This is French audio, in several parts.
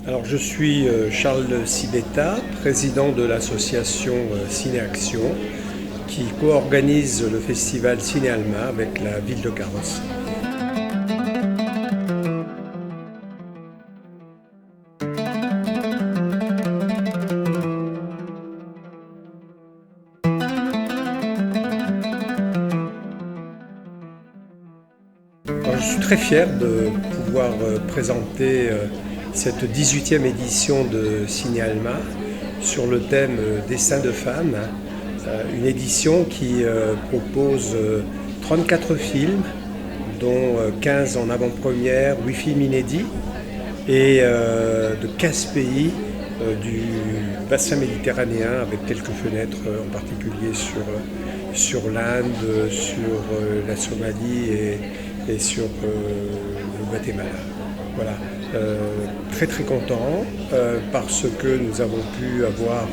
Alors je suis Charles Sibetta, président de l'association Ciné-Action qui co-organise le festival Ciné-Alma avec la ville de Carrosse. Alors, je suis très fier de pouvoir présenter cette 18e édition de Ciné-Alma sur le thème Destin de femmes, une édition qui propose 34 films, dont 15 en avant-première, 8 films inédits, et de 15 pays du bassin méditerranéen, avec quelques fenêtres en particulier sur l'Inde, sur la Somalie et sur le Guatemala. Voilà. Très très content parce que nous avons pu avoir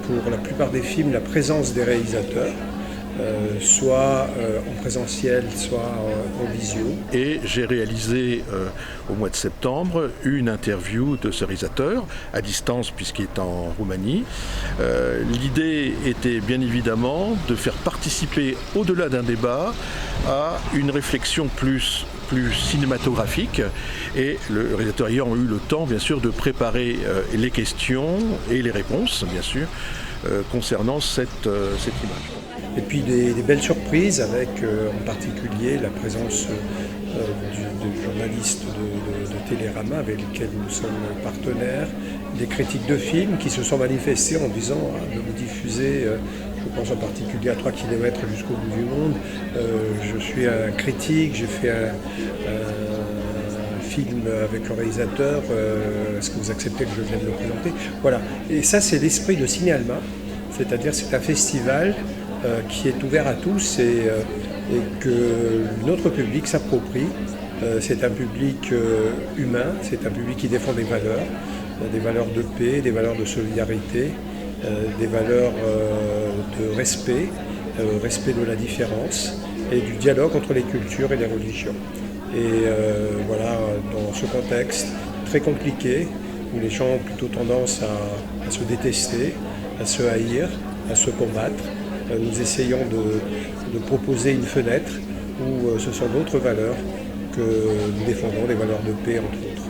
pour la plupart des films la présence des réalisateurs, soit en présentiel, soit en visio. Et j'ai réalisé au mois de septembre une interview de ce réalisateur, à distance puisqu'il est en Roumanie. L'idée était bien évidemment de faire participer, au-delà d'un débat, à une réflexion plus cinématographique, et le réalisateur ayant eu le temps bien sûr de préparer les questions et les réponses bien sûr concernant cette image. Et puis des belles surprises avec en particulier la présence de journalistes de Télérama avec lesquels nous sommes partenaires, des critiques de films qui se sont manifestés en disant de vous diffuser, je pense en particulier à 3 km jusqu'au bout du monde, je suis un critique, j'ai fait un film avec le réalisateur, est-ce que vous acceptez que je vienne le présenter? Voilà, et ça c'est l'esprit de Ciné-Alma, c'est-à-dire c'est un festival qui est ouvert à tous et que notre public s'approprie. C'est un public humain, c'est un public qui défend des valeurs de paix, des valeurs de solidarité, des valeurs de respect, respect de la différence et du dialogue entre les cultures et les religions. Et voilà, dans ce contexte très compliqué, où les gens ont plutôt tendance à se détester, à se haïr, à se combattre, nous essayons de proposer une fenêtre où ce sont d'autres valeurs que nous défendons, les valeurs de paix entre autres.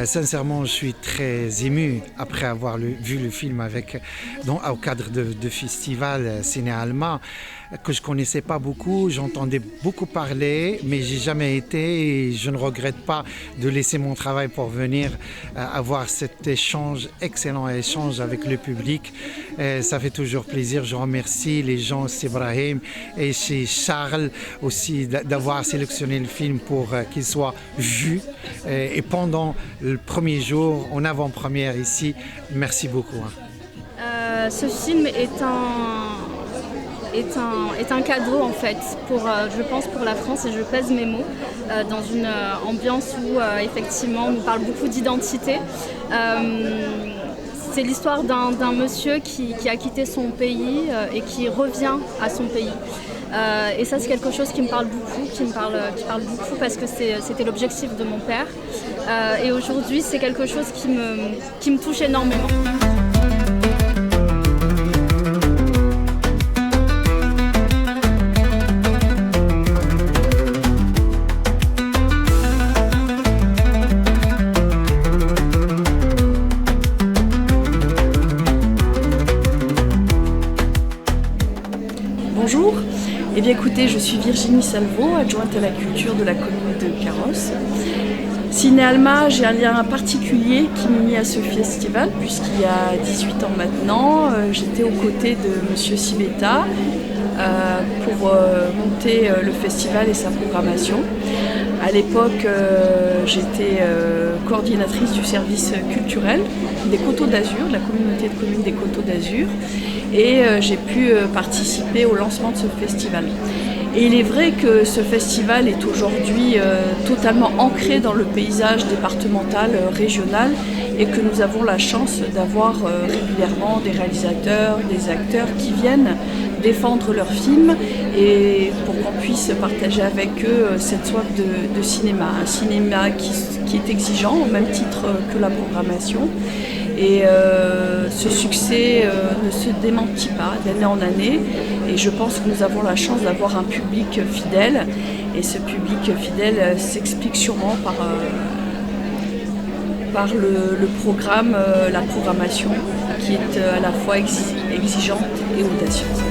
Sincèrement, je suis très ému après avoir vu le film au cadre de festival Ciné-Alma, que je ne connaissais pas beaucoup. J'entendais beaucoup parler, mais je n'ai jamais été et je ne regrette pas de laisser mon travail pour venir avoir cet excellent échange avec le public. Ça fait toujours plaisir. Je remercie les gens, c'est Ibrahim et chez Charles aussi d'avoir sélectionné le film pour qu'il soit vu. Et pendant le premier jour, en avant-première ici, merci beaucoup. Ce film est un cadeau en fait, je pense pour la France, et je pèse mes mots, dans une ambiance où effectivement on nous parle beaucoup d'identité. C'est l'histoire d'un monsieur qui a quitté son pays et qui revient à son pays. Et ça c'est quelque chose qui me parle beaucoup, qui me parle beaucoup parce que c'était l'objectif de mon père. Et aujourd'hui c'est quelque chose qui me touche énormément. Bonjour, eh bien écoutez, je suis Virginie Salvo, adjointe à la culture de la commune de Carrosse. Ciné-Alma, j'ai un lien particulier qui m'a mis à ce festival, puisqu'il y a 18 ans maintenant, j'étais aux côtés de Monsieur Sibetta pour monter le festival et sa programmation. À l'époque, j'étais coordinatrice du service culturel des Coteaux d'Azur, de la communauté de communes des Coteaux d'Azur, et j'ai pu participer au lancement de ce festival. Et il est vrai que ce festival est aujourd'hui totalement ancré dans le paysage départemental, régional, et que nous avons la chance d'avoir régulièrement des réalisateurs, des acteurs qui viennent défendre leurs films et pour qu'on puisse partager avec eux cette soif de cinéma. Un cinéma qui est exigeant au même titre que la programmation. Et ce succès ne se démentit pas d'année en année. Et je pense que nous avons la chance d'avoir un public fidèle. Et ce public fidèle s'explique sûrement par le programme, la programmation, qui est à la fois exigeante et audacieuse.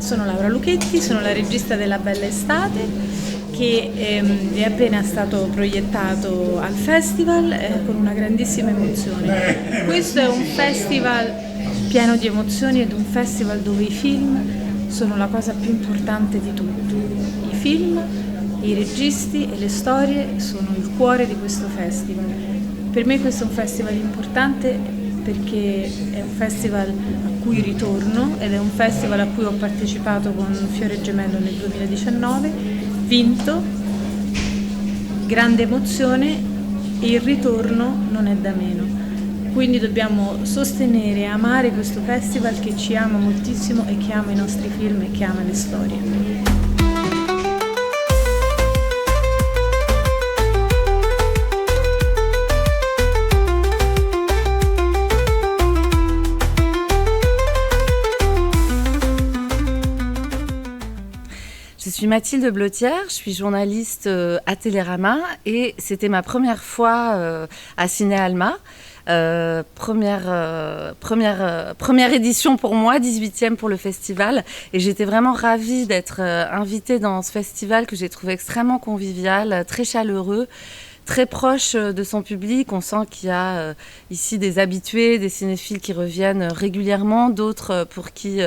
Sono Laura Lucchetti, sono la regista della Bella Estate che è appena stato proiettato al festival con una grandissima emozione. Questo è un festival pieno di emozioni ed un festival dove i film sono la cosa più importante di tutto. I film, i registi e le storie sono il cuore di questo festival. Per me questo è un festival importante perché è un festival a cui ritorno ed è un festival a cui ho partecipato con Fiore Gemello nel 2019, vinto, grande emozione e il ritorno non è da meno. Quindi dobbiamo sostenere e amare questo festival che ci ama moltissimo e che ama i nostri film e che ama le storie. Je suis Mathilde Blotière, je suis journaliste à Télérama et c'était ma première fois à Ciné Alma. Première édition pour moi, 18e pour le festival. Et j'étais vraiment ravie d'être invitée dans ce festival que j'ai trouvé extrêmement convivial, très chaleureux, très proche de son public. On sent qu'il y a ici des habitués, des cinéphiles qui reviennent régulièrement, d'autres pour qui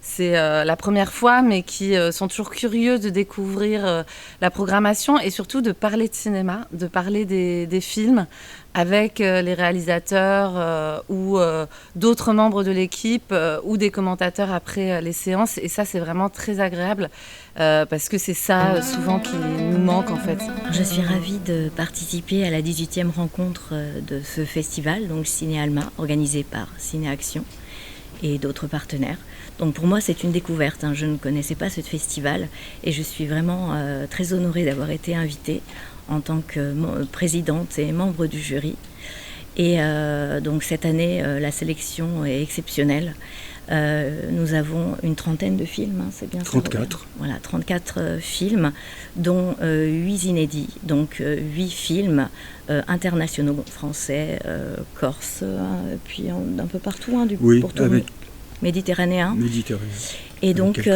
c'est la première fois, mais qui sont toujours curieux de découvrir la programmation et surtout de parler de cinéma, de parler des films avec les réalisateurs ou d'autres membres de l'équipe ou des commentateurs après les séances. Et ça, c'est vraiment très agréable parce que c'est ça souvent qui nous manque en fait. Je suis ravie de participer à la 18e rencontre de ce festival, donc Ciné Alma, organisé par Ciné Action et d'autres partenaires. Donc pour moi, c'est une découverte. Je ne connaissais pas ce festival et je suis vraiment très honorée d'avoir été invitée en tant que présidente et membre du jury. Et donc cette année, la sélection est exceptionnelle. Nous avons une trentaine de films, c'est bien 34. Ça, voilà, 34 films, dont 8 inédits, donc 8 films internationaux, français, corse, puis d'un peu partout, oui, pour tout avec méditerranéen. Et donc,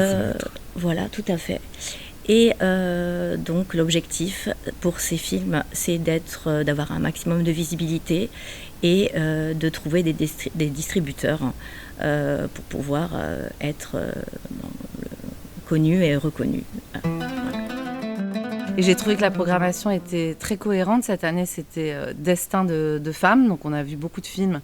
voilà, tout à fait. Et donc l'objectif pour ces films, c'est d'avoir un maximum de visibilité et de trouver des distributeurs pour pouvoir être connus et reconnus. Et j'ai trouvé que la programmation était très cohérente. Cette année, c'était Destin de femmes. Donc on a vu beaucoup de films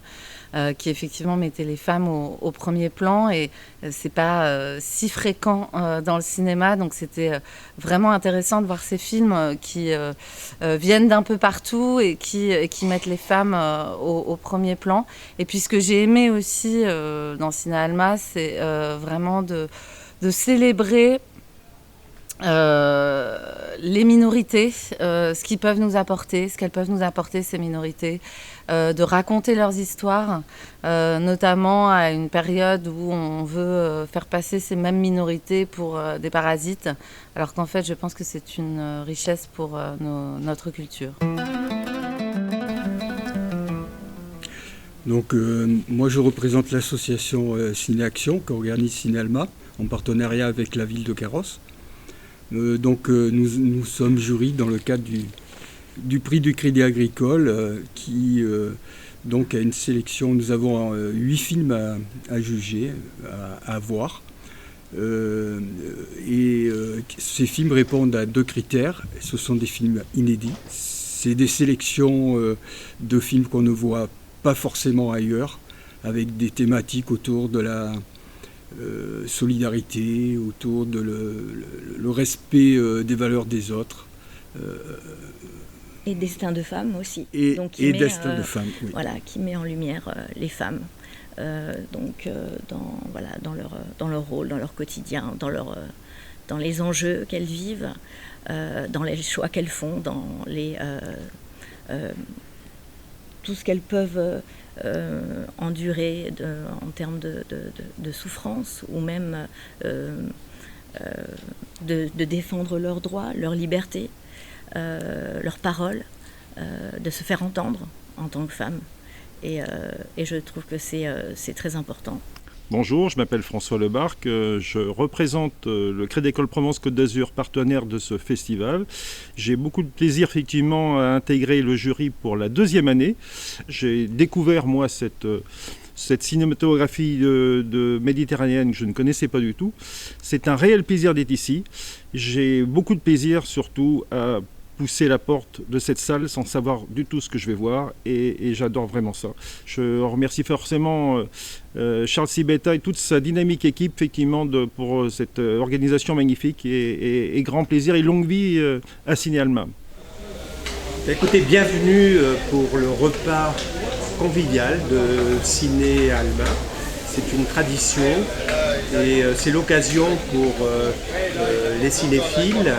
qui effectivement mettaient les femmes au premier plan. Et c'est pas si fréquent dans le cinéma. Donc c'était vraiment intéressant de voir ces films qui viennent d'un peu partout et qui mettent les femmes au premier plan. Et puis ce que j'ai aimé aussi dans Ciné Alma, c'est vraiment de célébrer les minorités, ce qu'elles peuvent nous apporter ces minorités, de raconter leurs histoires, notamment à une période où on veut faire passer ces mêmes minorités pour des parasites, alors qu'en fait je pense que c'est une richesse pour notre culture. Donc moi je représente l'association Ciné Action qui organise Ciné Alma en partenariat avec la ville de Carrosse. Nous sommes jury dans le cadre du prix du Crédit Agricole qui donc à une sélection. Nous avons 8 films à juger, à voir. Ces films répondent à 2 critères. Ce sont des films inédits. C'est des sélections de films qu'on ne voit pas forcément ailleurs, avec des thématiques autour de la solidarité, autour de le respect des valeurs des autres. Et destin de femmes aussi. Et destin de femmes, oui. Voilà, qui met en lumière les femmes. Dans leur rôle, dans leur quotidien, dans les enjeux qu'elles vivent, dans les choix qu'elles font, dans tout ce qu'elles peuvent endurer en termes de souffrance, ou même de défendre leurs droits, leur liberté, leurs paroles, de se faire entendre en tant que femme. Et je trouve que c'est très important. Bonjour, je m'appelle François Lebarque, je représente le Crédit Agricole Provence Côte d'Azur, partenaire de ce festival. J'ai beaucoup de plaisir effectivement à intégrer le jury pour la 2e année. J'ai découvert moi cette cinématographie de méditerranéenne que je ne connaissais pas du tout. C'est un réel plaisir d'être ici. J'ai beaucoup de plaisir surtout à pousser la porte de cette salle sans savoir du tout ce que je vais voir, et j'adore vraiment ça. Je remercie forcément Charles Sibetta et toute sa dynamique équipe effectivement pour cette organisation magnifique, et grand plaisir et longue vie à Ciné Alma. Écoutez, bienvenue pour le repas convivial de Ciné Alma. C'est une tradition et c'est l'occasion pour les cinéphiles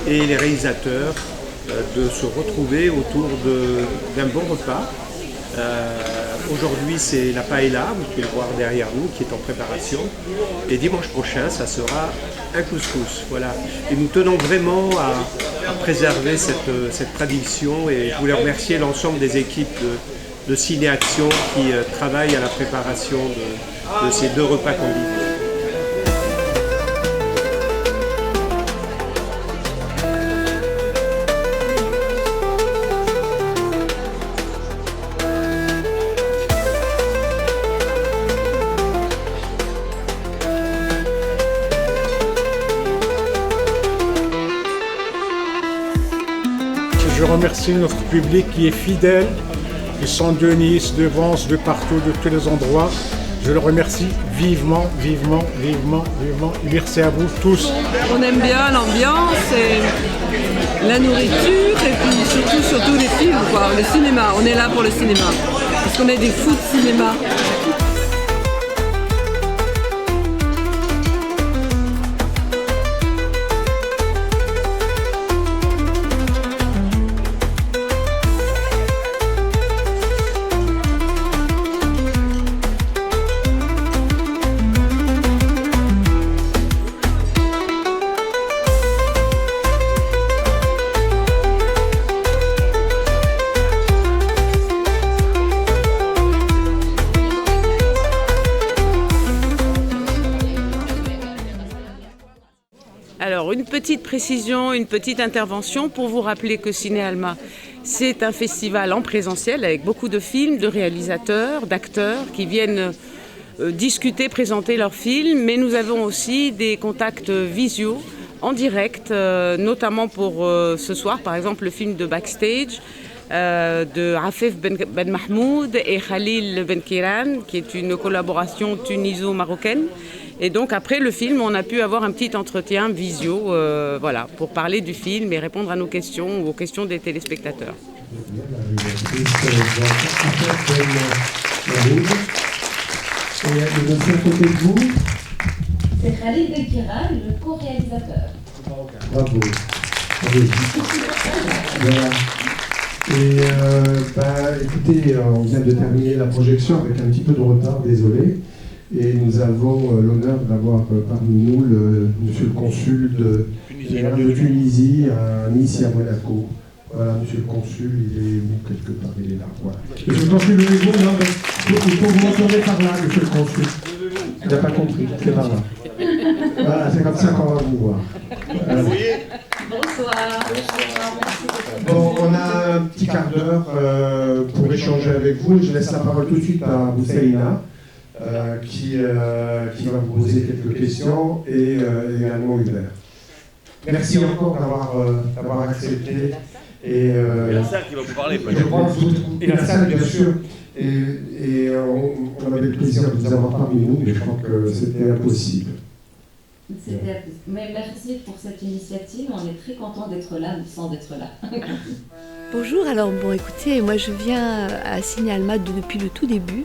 et les réalisateurs de se retrouver autour d'un bon repas. Aujourd'hui, c'est la paella, vous pouvez le voir derrière nous, qui est en préparation. Et dimanche prochain, ça sera un couscous. Voilà. Et nous tenons vraiment à préserver cette tradition, et je voulais remercier l'ensemble des équipes de Ciné Action qui travaillent à la préparation de ces 2 repas conviviaux. Je remercie notre public qui est fidèle, de Saint-Denis, de Vence, de partout, de tous les endroits. Je le remercie vivement, vivement, vivement, vivement. Merci à vous tous. On aime bien l'ambiance et la nourriture, et puis surtout les films, quoi, le cinéma. On est là pour le cinéma, parce qu'on est des fous de cinéma. Alors, une petite précision, une petite intervention pour vous rappeler que Ciné Alma, c'est un festival en présentiel avec beaucoup de films, de réalisateurs, d'acteurs qui viennent discuter, présenter leurs films, mais nous avons aussi des contacts visio en direct, notamment pour ce soir, par exemple, le film de Backstage de Afif Ben Mahmoud et Khalil Ben Kiran, qui est une collaboration tuniso-marocaine. Et donc après le film, on a pu avoir un petit entretien visio, voilà, pour parler du film et répondre à nos questions ou aux questions des téléspectateurs. Et de l'autre côté de vous, c'est Khalil Ben Kiran, le co-réalisateur. Bravo. Voilà. Et écoutez, on vient de terminer la projection avec un petit peu de retard, désolé. Et nous avons l'honneur d'avoir parmi nous monsieur le consul de Tunisie, ici à Monaco. Voilà, monsieur le consul, il est où quelque part, il est là. Voilà. Monsieur le consul, levez-vous, non, mais il faut vous montrer par là, monsieur le consul. Il n'a pas compris, c'est par là. Voilà, c'est comme ça qu'on va vous voir. Vous voyez ? Bonsoir. Bon, on a un petit quart d'heure pour échanger avec vous. Je laisse la parole tout de suite à Boussaïna, qui va vous poser quelques questions, et également Hubert. Merci encore d'avoir accepté. Et la salle qui va vous parler. Et la salle, bien sûr. Et on avait le plaisir de vous avoir parmi nous, mais je crois que c'était impossible. Mais merci pour cette initiative, on est très content d'être là, sans être là. Bonjour, alors bon écoutez, moi je viens à Ciné Alma depuis le tout début.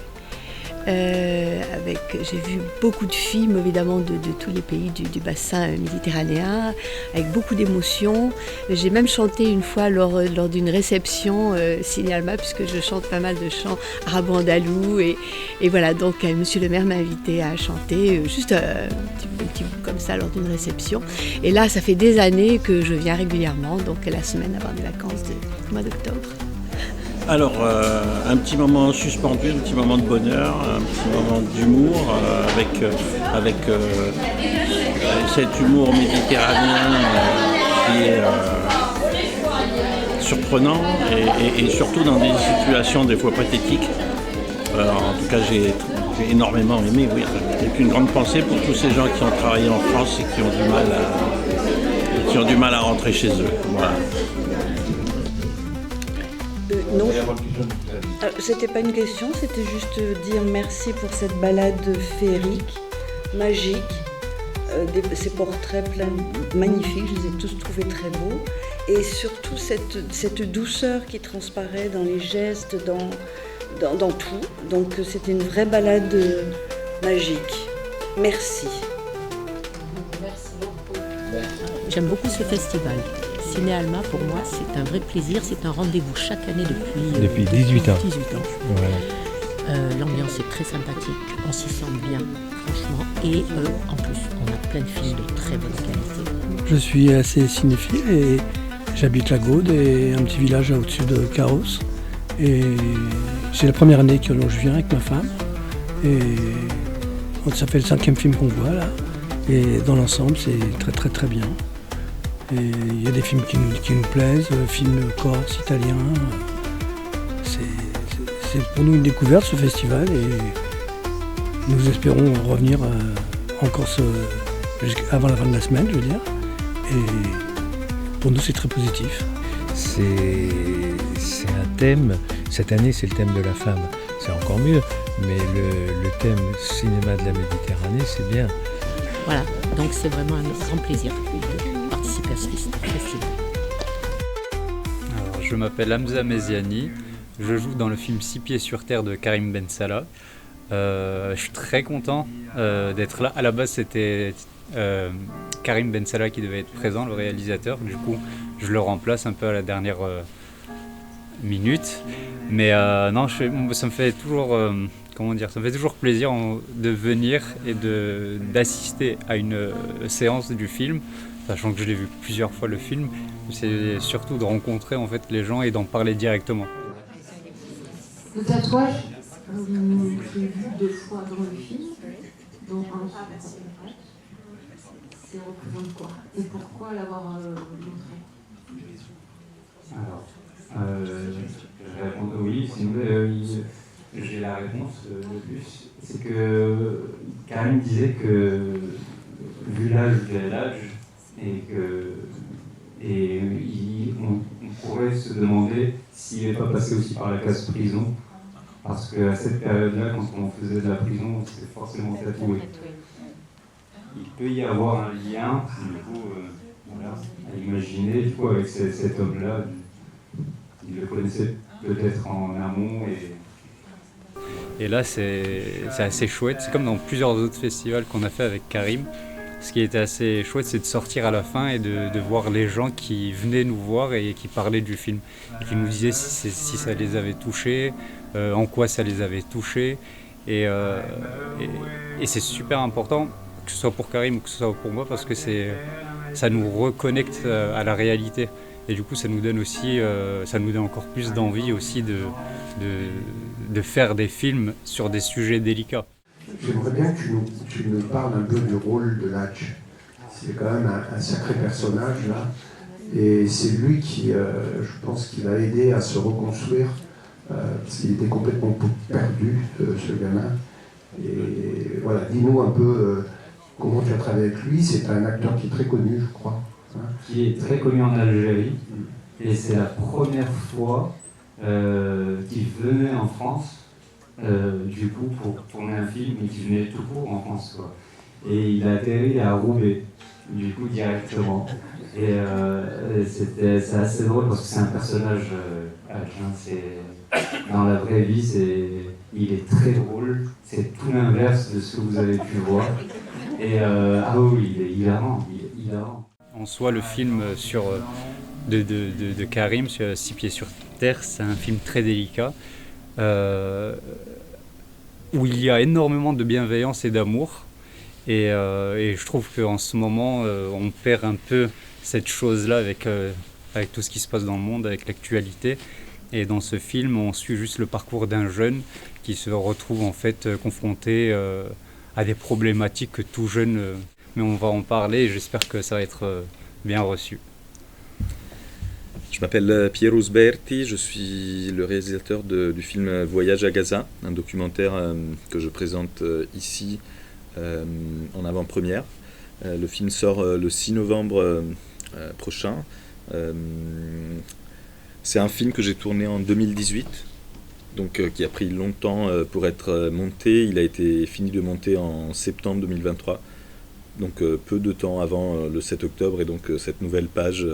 J'ai vu beaucoup de films évidemment de tous les pays du bassin méditerranéen, avec beaucoup d'émotions. J'ai même chanté une fois lors d'une réception Ciné Alma, puisque je chante pas mal de chants arabo-andalous, et voilà, donc monsieur le maire m'a invité à chanter juste un petit bout comme ça lors d'une réception. Et là ça fait des années que je viens régulièrement, donc la semaine avant les vacances du mois d'octobre. Alors, un petit moment suspendu, un petit moment de bonheur, un petit moment d'humour, avec cet humour méditerranéen qui est surprenant et surtout dans des situations des fois pathétiques. En tout cas, j'ai énormément aimé, oui. Et une grande pensée pour tous ces gens qui ont travaillé en France et qui ont du mal à rentrer chez eux. Voilà. Non, c'était pas une question, c'était juste dire merci pour cette balade féerique, magique, ces portraits magnifiques, je les ai tous trouvés très beaux, et surtout cette douceur qui transparaît dans les gestes, dans tout. Donc c'était une vraie balade magique. Merci. Merci beaucoup. J'aime beaucoup ce festival. Ciné Alma, pour moi, c'est un vrai plaisir. C'est un rendez-vous chaque année depuis 18 ans. 18 ans. Voilà. L'ambiance est très sympathique. On s'y sent bien, franchement. Et en plus, on a plein de films de très bonne qualité. Je suis assez cinéphile et j'habite la Gaude, et un petit village au-dessus de Carros. Et c'est la première année que je viens avec ma femme. Et ça fait le 5e film qu'on voit là. Et dans l'ensemble, c'est très très très bien. Et il y a des films qui nous plaisent, films corse, italiens. C'est pour nous une découverte, ce festival, et nous espérons revenir encore avant la fin de la semaine, je veux dire. Et pour nous, c'est très positif. C'est un thème, cette année c'est le thème de la femme, c'est encore mieux, mais le thème cinéma de la Méditerranée, c'est bien. Voilà, donc c'est vraiment un grand plaisir de participer à ce festival. Alors, je m'appelle Hamza Meziani, je joue dans le film 6 pieds sur terre de Karim Ben Salah. Je suis très content d'être là. À la base, c'était Karim Ben Salah qui devait être présent, le réalisateur. Du coup, je le remplace un peu à la dernière minute. Mais non, ça me fait toujours... ça me fait toujours plaisir de venir et d'assister à une séance du film, sachant que je l'ai vu plusieurs fois le film. C'est surtout de rencontrer en fait les gens et d'en parler directement. Le tatouage, je l'ai vu 2 fois dans le film, dont un c'est représente quoi? Et pourquoi l'avoir montré? Alors, je réponds oui, j'ai la réponse le plus. C'est que Karim disait que, vu l'âge du village, on pourrait se demander s'il n'est pas passé aussi par la case prison, parce qu'à cette période-là, quand on faisait de la prison, c'était forcément tatoué. Il peut y avoir un lien, du coup, à imaginer, du coup, avec cet homme-là. Il le connaissait peut-être en amont. Et là, c'est assez chouette. C'est comme dans plusieurs autres festivals qu'on a fait avec Karim. Ce qui était assez chouette, c'est de sortir à la fin et de voir les gens qui venaient nous voir et qui parlaient du film. Et qui nous disaient si ça les avait touchés, en quoi ça les avait touchés. Et c'est super important, que ce soit pour Karim ou que ce soit pour moi, parce que ça nous reconnecte à la réalité. Et du coup, ça nous donne encore plus d'envie aussi de faire des films sur des sujets délicats. J'aimerais bien que tu nous parles un peu du rôle de Ladj. C'est quand même un sacré personnage là. Et c'est lui qui, je pense, qui l'a aidé à se reconstruire, parce qu'il était complètement perdu, ce gamin. Et voilà, dis-nous un peu comment tu as travaillé avec lui. C'est un acteur qui est très connu, je crois. Hein. Qui est très connu en Algérie. Et c'est la première fois qu'il venait en France, du coup, pour tourner un film, et qu'il venait tout court en France, quoi. Et il a atterri à Roubaix, du coup, directement. Et c'est assez drôle parce que c'est un personnage dans la vraie vie, il est très drôle. C'est tout l'inverse de ce que vous avez pu voir. Et ah oui, il est hilarant. En soi, le film de Karim, sur 6 pieds sur terre, c'est un film très délicat, où il y a énormément de bienveillance et d'amour. Et je trouve qu'en ce moment, on perd un peu cette chose-là avec tout ce qui se passe dans le monde, avec l'actualité. Et dans ce film, on suit juste le parcours d'un jeune qui se retrouve en fait confronté à des problématiques que tout jeune... mais on va en parler et j'espère que ça va être bien reçu. Je m'appelle Piero Sberti, je suis le réalisateur du film Voyage à Gaza, un documentaire que je présente ici en avant-première. Le film sort le 6 novembre prochain. C'est un film que j'ai tourné en 2018, donc qui a pris longtemps pour être monté. Il a été fini de monter en septembre 2023, donc peu de temps avant le 7 octobre, et donc cette nouvelle page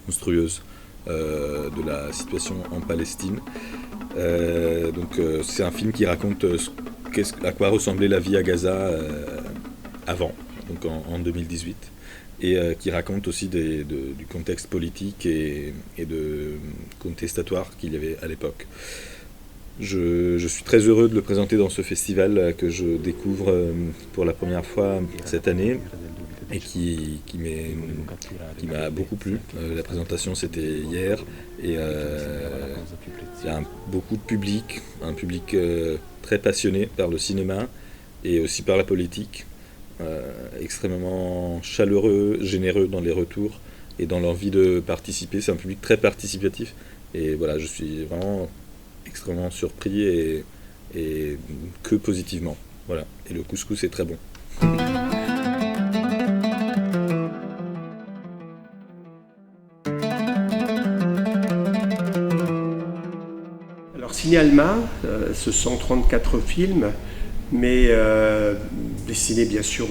monstrueuse de la situation en Palestine. C'est un film qui raconte à quoi ressemblait la vie à Gaza avant, donc en 2018, et qui raconte aussi du contexte politique et de contestatoire qu'il y avait à l'époque. Je suis très heureux de le présenter dans ce festival que je découvre pour la première fois cette année et qui m'a beaucoup plu. La présentation c'était hier et il y a beaucoup de public, un public très passionné par le cinéma et aussi par la politique, extrêmement chaleureux, généreux dans les retours et dans l'envie de participer. C'est un public très participatif et voilà, je suis vraiment extrêmement surpris et que positivement. Voilà. Et le couscous est très bon. Alors Ciné Alma, ce sont 34 films, mais destinés bien sûr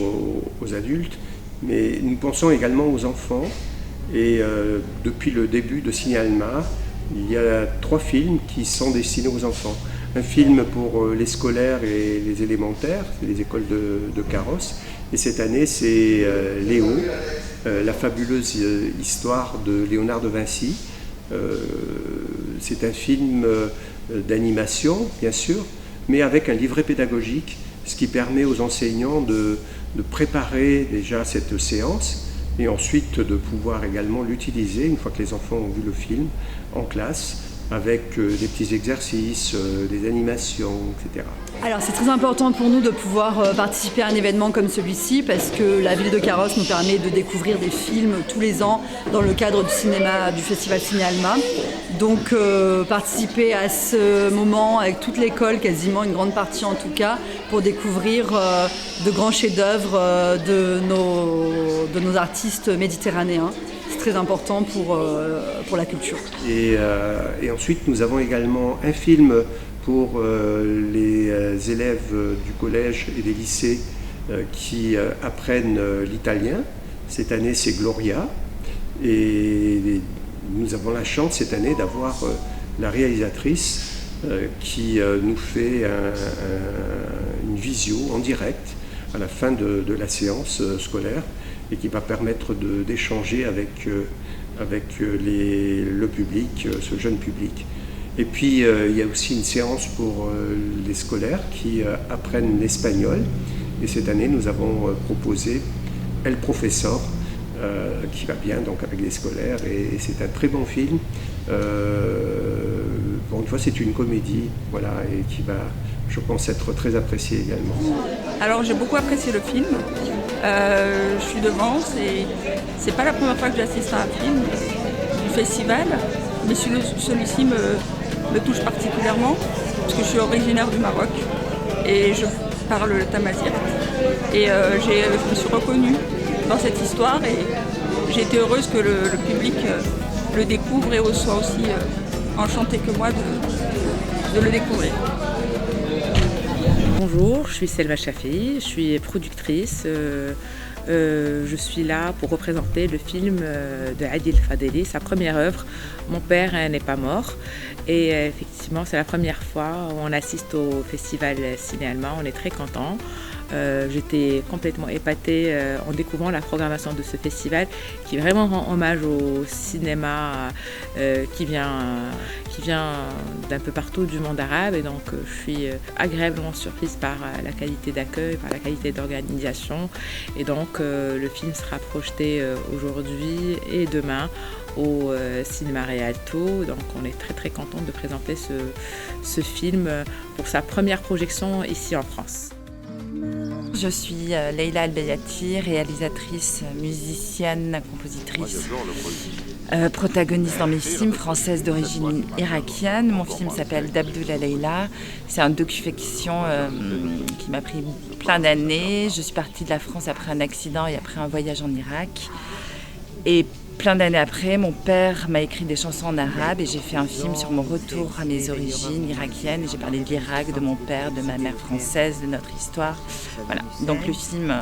aux adultes, mais nous pensons également aux enfants. Et depuis le début de Ciné Alma, il y a 3 films qui sont destinés aux enfants. Un film pour les scolaires et les élémentaires, c'est les écoles de Carrosse. Et cette année, c'est Léo, la fabuleuse histoire de Léonard de Vinci. C'est un film d'animation, bien sûr, mais avec un livret pédagogique, ce qui permet aux enseignants de préparer déjà cette séance et ensuite de pouvoir également l'utiliser une fois que les enfants ont vu le film en classe, avec des petits exercices, des animations, etc. Alors c'est très important pour nous de pouvoir participer à un événement comme celui-ci parce que la ville de Carrosse nous permet de découvrir des films tous les ans dans le cadre du festival Ciné Alma. Donc participer à ce moment avec toute l'école, quasiment une grande partie en tout cas, pour découvrir de grands chefs-d'œuvre de nos artistes méditerranéens. C'est très important pour la culture. Et ensuite, nous avons également un film pour les élèves du collège et des lycées qui apprennent l'italien. Cette année, c'est Gloria. Et nous avons la chance cette année d'avoir la réalisatrice qui nous fait une visio en direct à la fin de la séance scolaire et qui va permettre d'échanger avec le public, ce jeune public. Et puis il y a aussi une séance pour les scolaires qui apprennent l'espagnol. Et cette année, nous avons proposé El Professor, qui va bien donc avec les scolaires. Et c'est un très bon film. Pour une fois, c'est une comédie, voilà, et qui va, je pense être très apprécié également. Alors j'ai beaucoup apprécié le film. Je suis de Vence et c'est pas la première fois que j'assiste à un film du festival, mais celui-ci me touche particulièrement parce que je suis originaire du Maroc et je parle le tamazight. Et je me suis reconnue dans cette histoire et j'ai été heureuse que le public le découvre et soit aussi enchanté que moi de le découvrir. Bonjour, je suis Selma Chafi, je suis productrice. Je suis là pour représenter le film de Adil Fadeli, sa première œuvre, Mon père n'est pas mort. Et effectivement, c'est la première fois où on assiste au festival Ciné-Alma, on est très contents. J'étais complètement épatée en découvrant la programmation de ce festival qui vraiment rend hommage au cinéma qui vient d'un peu partout du monde arabe et donc je suis agréablement surprise par la qualité d'accueil, par la qualité d'organisation et donc le film sera projeté aujourd'hui et demain au Cinéma Rialto, donc on est très très content de présenter ce film pour sa première projection ici en France. Je suis Leïla Albayati, réalisatrice, musicienne, compositrice, protagoniste dans mes films, française d'origine irakienne. Mon film s'appelle Dabdoula Leïla. C'est un docu-fiction qui m'a pris plein d'années. Je suis partie de la France après un accident et après un voyage en Irak. Et plein d'années après, mon père m'a écrit des chansons en arabe et j'ai fait un film sur mon retour à mes origines irakiennes. J'ai parlé de l'Irak, de mon père, de ma mère française, de notre histoire. Voilà. Donc le film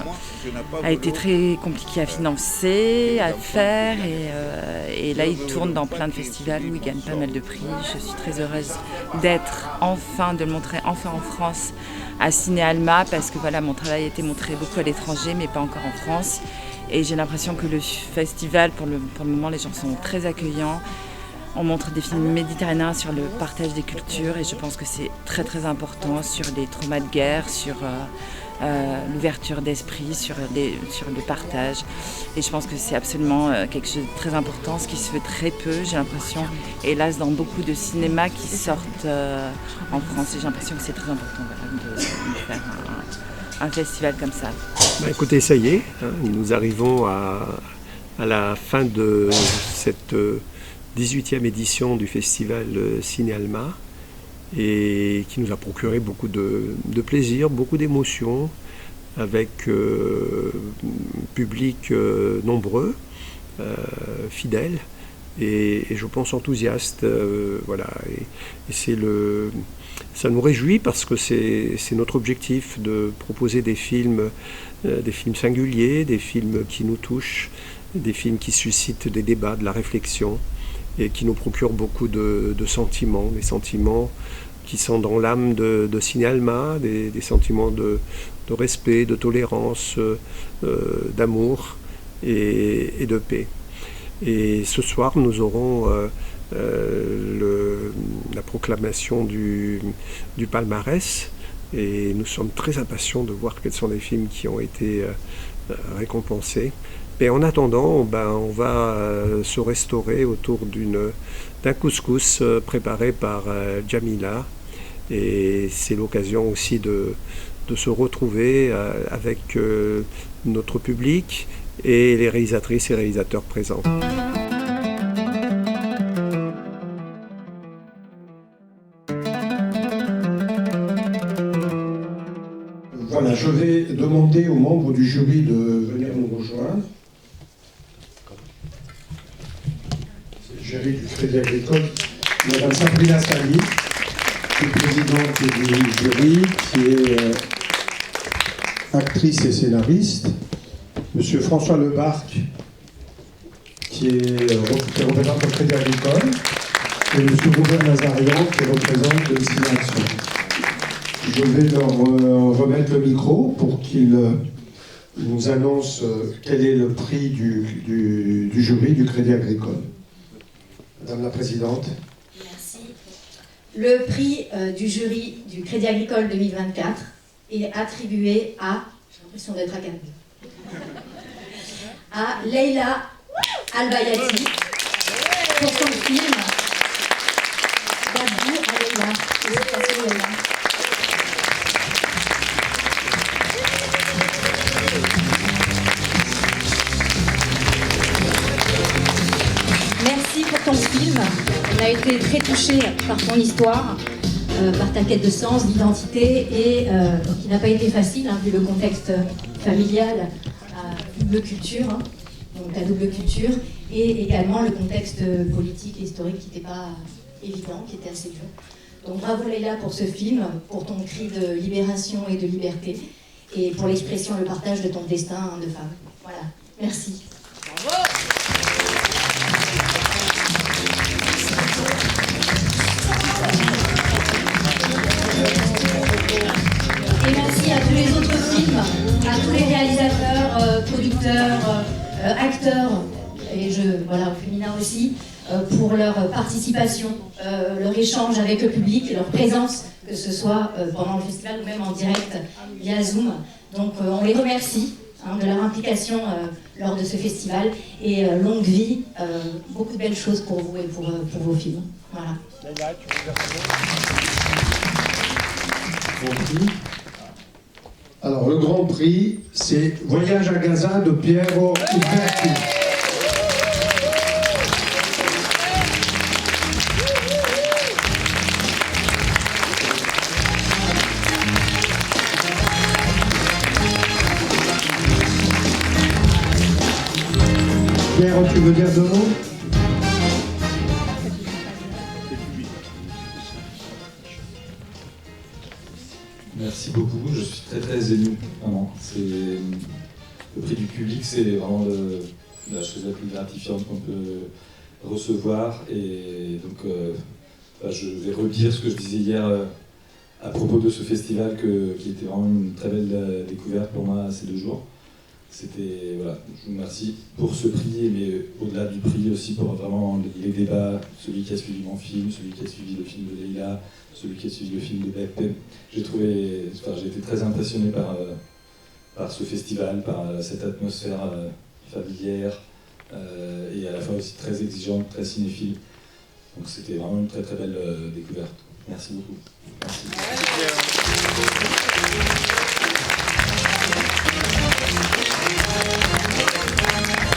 a été très compliqué à financer, à faire et là il tourne dans plein de festivals où il gagne pas mal de prix. Je suis très heureuse de le montrer enfin en France à Ciné-Alma parce que voilà, mon travail a été montré beaucoup à l'étranger mais pas encore en France. Et j'ai l'impression que le festival, pour le moment, les gens sont très accueillants. On montre des films méditerranéens sur le partage des cultures et je pense que c'est très très important sur les traumas de guerre, sur l'ouverture d'esprit, sur le partage. Et je pense que c'est absolument quelque chose de très important, ce qui se fait très peu, j'ai l'impression, hélas, dans beaucoup de cinémas qui sortent en France. Et j'ai l'impression que c'est très important de faire un festival comme ça. Écoutez, ça y est, nous arrivons à la fin de cette 18e édition du festival Ciné-Alma et qui nous a procuré beaucoup de plaisir, beaucoup d'émotions avec public nombreux, fidèle et je pense enthousiaste. Voilà. Et ça nous réjouit parce que c'est notre objectif de proposer des films singuliers, des films qui nous touchent, des films qui suscitent des débats, de la réflexion et qui nous procurent beaucoup de sentiments, des sentiments qui sont dans l'âme de Ciné-Alma, des sentiments de respect, de tolérance, d'amour et de paix. Et ce soir, nous aurons la proclamation du palmarès et nous sommes très impatients de voir quels sont les films qui ont été récompensés. Et en attendant, on va se restaurer autour d'un couscous préparé par Jamila et c'est l'occasion aussi de se retrouver avec notre public et les réalisatrices et réalisateurs présents. Voilà, je vais demander aux membres du jury de venir nous rejoindre. C'est le jury du Crédit Agricole, Madame Sabrina Sali, qui est présidente du jury, qui est actrice et scénariste. Monsieur François Lebarc, qui représente le Crédit Agricole, et Monsieur Robert Nazarian, qui représente le Ciné-Action. Je vais leur remettre le micro pour qu'ils nous annoncent quel est le prix du jury du Crédit Agricole. Madame la Présidente. Merci. Le prix du jury du Crédit Agricole 2024 est attribué à, j'ai l'impression d'être à Gabi, à Leïla Albayati pour son film Dabdoula Leïla. a été très touché par ton histoire, par ta quête de sens, d'identité, et qui n'a pas été facile, hein, vu le contexte familial, double culture, hein, donc ta double culture, et également le contexte politique et historique qui n'était pas évident, qui était assez dur. Donc bravo Leïla pour ce film, pour ton cri de libération et de liberté, et pour l'expression et le partage de ton destin de femme. Voilà, merci. Bravo. Et merci à tous les autres films, à tous les réalisateurs, producteurs, acteurs, et voilà, au féminin aussi, pour leur participation, leur échange avec le public, leur présence, que ce soit pendant le festival ou même en direct via Zoom. Donc on les remercie de leur implication lors de ce festival, et longue vie, beaucoup de belles choses pour vous et pour vos films. Voilà. Alors le grand prix, c'est Voyage à Gaza de Piero Uberti. Pierre, tu veux dire deux mots? Merci beaucoup, je suis très ému, vraiment. Le prix du public, c'est vraiment la chose la plus gratifiante qu'on peut recevoir. Et donc, je vais redire ce que je disais hier à propos de ce festival, qui était vraiment une très belle découverte pour moi ces 2 jours. C'était, voilà, je vous remercie pour ce prix, mais au-delà du prix aussi pour vraiment les débats, celui qui a suivi mon film, celui qui a suivi le film de Leïla, celui qui a suivi le film de Beppe. J'ai été très impressionné par ce festival, par cette atmosphère familière, et à la fois aussi très exigeante, très cinéphile. Donc c'était vraiment une très belle découverte. Merci beaucoup. Merci.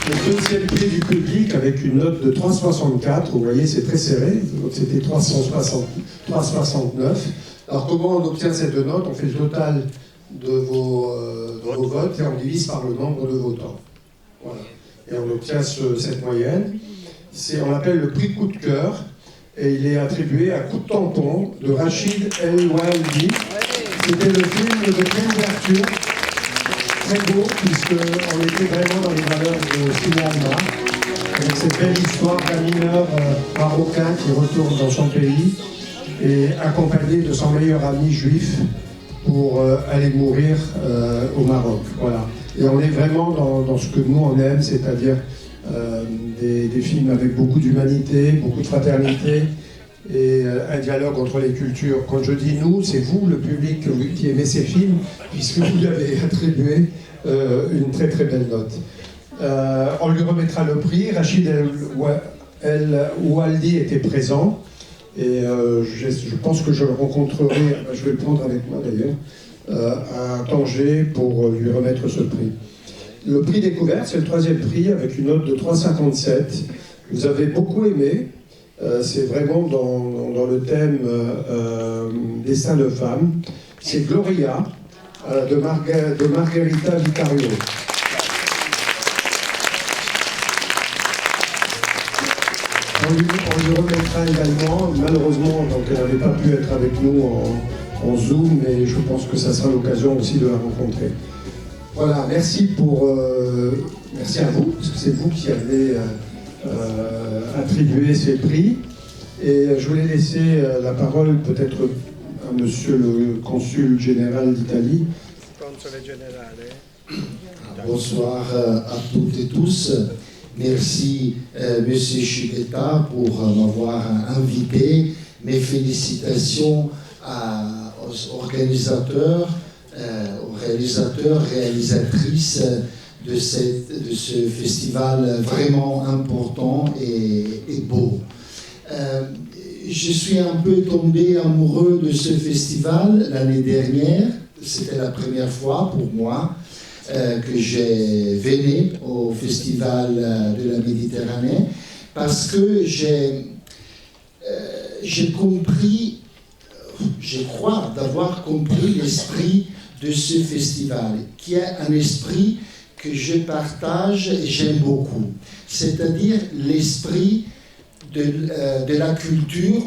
Le deuxième prix du public avec une note de 3,64, vous voyez c'est très serré, donc c'était 3,69. Alors comment on obtient cette note? On fait le total de vos votes et on divise par le nombre de votants. Voilà. Et on obtient cette moyenne. On l'appelle le prix coup de cœur, et il est attribué à Coup de tampon de Rachid El Waeldi. C'était le film de préouverture. Très beau, puisqu'on était vraiment dans les valeurs de cinéma, avec cette belle histoire d'un mineur marocain qui retourne dans son pays et accompagné de son meilleur ami juif pour aller mourir au Maroc. Voilà. Et on est vraiment dans ce que nous on aime, c'est-à-dire des films avec beaucoup d'humanité, beaucoup de fraternité, et un dialogue entre les cultures. Quand je dis nous, c'est vous, le public, qui aimez ces films, puisque vous lui avez attribué une très belle note. On lui remettra le prix. Rachid El Waeldi était présent, et je pense que je le rencontrerai, je vais le prendre avec moi d'ailleurs, à Tanger pour lui remettre ce prix. Le prix découverte, c'est le 3e prix avec une note de 3,57. Vous avez beaucoup aimé. C'est vraiment dans le thème destin de femme. C'est Gloria de Margherita Vicario. On lui remettra également, malheureusement, donc elle n'avait pas pu être avec nous en Zoom, mais je pense que ça sera l'occasion aussi de la rencontrer. Voilà, merci à vous, parce que c'est vous qui avez attribué ces prix. Et je voulais laisser la parole peut-être à monsieur le consul général d'Italie. Bonsoir à toutes et tous. Merci monsieur Chiquetta pour m'avoir invité. Mes félicitations aux organisateurs, réalisatrices de ce festival vraiment important et beau. Je suis un peu tombé amoureux de ce festival l'année dernière. C'était la première fois pour moi que j'ai venu au Festival de la Méditerranée, parce que j'ai j'ai compris, je crois d'avoir compris l'esprit de ce festival, qui est un esprit que je partage et j'aime beaucoup. C'est-à-dire l'esprit de la culture,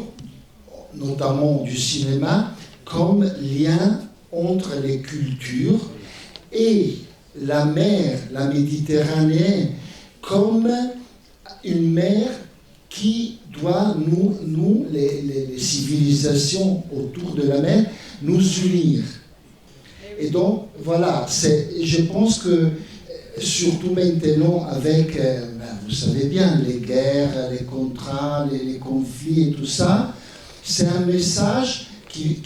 notamment du cinéma, comme lien entre les cultures, et la mer, la Méditerranée, comme une mer qui doit nous les civilisations autour de la mer, nous unir. Et donc, voilà, je pense que, surtout maintenant avec, vous savez bien, les guerres, les contrats, les conflits et tout ça, c'est un message qui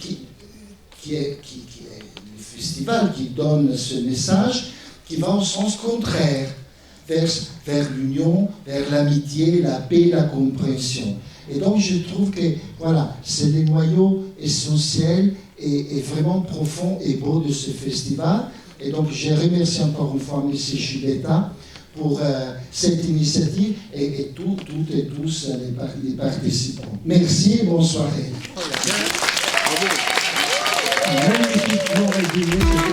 est le festival qui donne ce message, qui va en sens contraire, vers l'union, vers l'amitié, la paix, la compréhension. Et donc je trouve que voilà, c'est les noyaux essentiels et vraiment profonds et beaux de ce festival. Et donc je remercie encore une fois M. Giletta pour cette initiative et toutes et tous les participants. Merci et bonne soirée. Magnifiquement résumé.